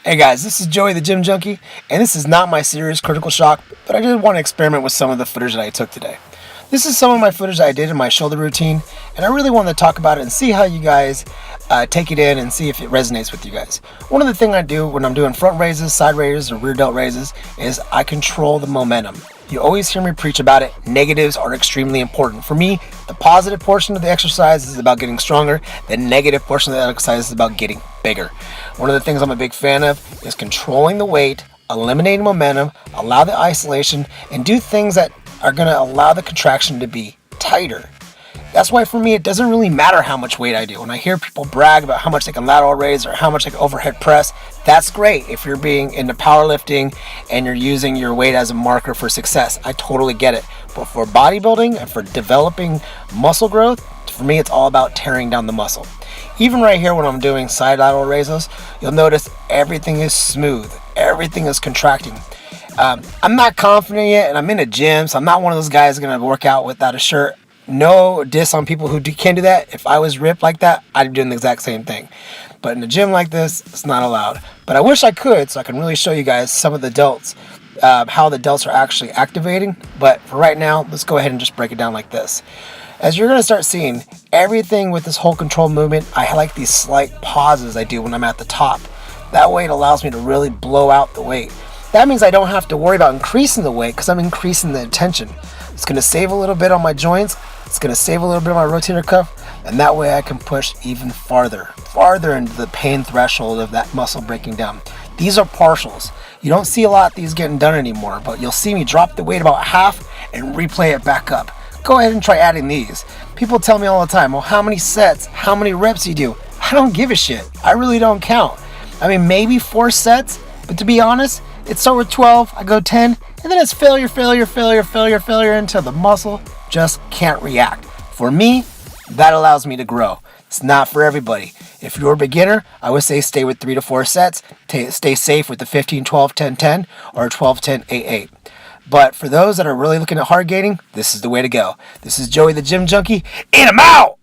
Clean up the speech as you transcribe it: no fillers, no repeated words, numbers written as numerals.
Hey guys, this is Joey the Gym Junkie, and this is not my serious critical shock, but I did want to experiment with some of the footage that I took today. This is some of my footage that I did in my shoulder routine, and I really wanted to talk about it and see how you guys take it in and see if it resonates with you guys. One of the things I do when I'm doing front raises, side raises, or rear delt raises is I control the momentum. You always hear me preach about it. Negatives are extremely important. For me, the positive portion of the exercise is about getting stronger. The negative portion of the exercise is about getting bigger. One of the things I'm a big fan of is controlling the weight, eliminating momentum, allow the isolation, and do things that are going to allow the contraction to be tighter. That's why for me it doesn't really matter how much weight I do. When I hear people brag about how much they can lateral raise or how much they can overhead press, that's great if you're being into powerlifting and you're using your weight as a marker for success. I totally get it. But for bodybuilding and for developing muscle growth, for me it's all about tearing down the muscle. Even right here when I'm doing side lateral raises, you'll notice everything is smooth. Everything is contracting. I'm not confident yet, and I'm in a gym, so I'm not one of those guys going to work out without a shirt. No diss on people who can do that. If I was ripped like that, I'd be doing the exact same thing. But in a gym like this, it's not allowed. But I wish I could, so I can really show you guys some of the delts, how the delts are actually activating. But for right now, let's go ahead and just break it down like this. As you're going to start seeing, everything with this whole control movement, I like these slight pauses I do when I'm at the top. That way it allows me to really blow out the weight. That means I don't have to worry about increasing the weight because I'm increasing the tension. It's going to save a little bit on my joints. It's going to save a little bit on my rotator cuff. And that way I can push even farther into the pain threshold of that muscle breaking down. These are partials. You don't see a lot of these getting done anymore, but you'll see me drop the weight about half and replay it back up. Go ahead and try adding these. People tell me all the time, well, how many sets, how many reps you do? I don't give a shit. I really don't count. I mean, maybe 4 sets, but to be honest, it's start with 12, I go 10, and then it's failure until the muscle just can't react. For me, that allows me to grow. It's not for everybody. If you're a beginner, I would say stay with 3 to 4 sets. Stay safe with the 15, 12, 10, 10, or 12, 10, 8, 8. But for those that are really looking at hard gaining, this is the way to go. This is Joey the Gym Junkie, and I'm out!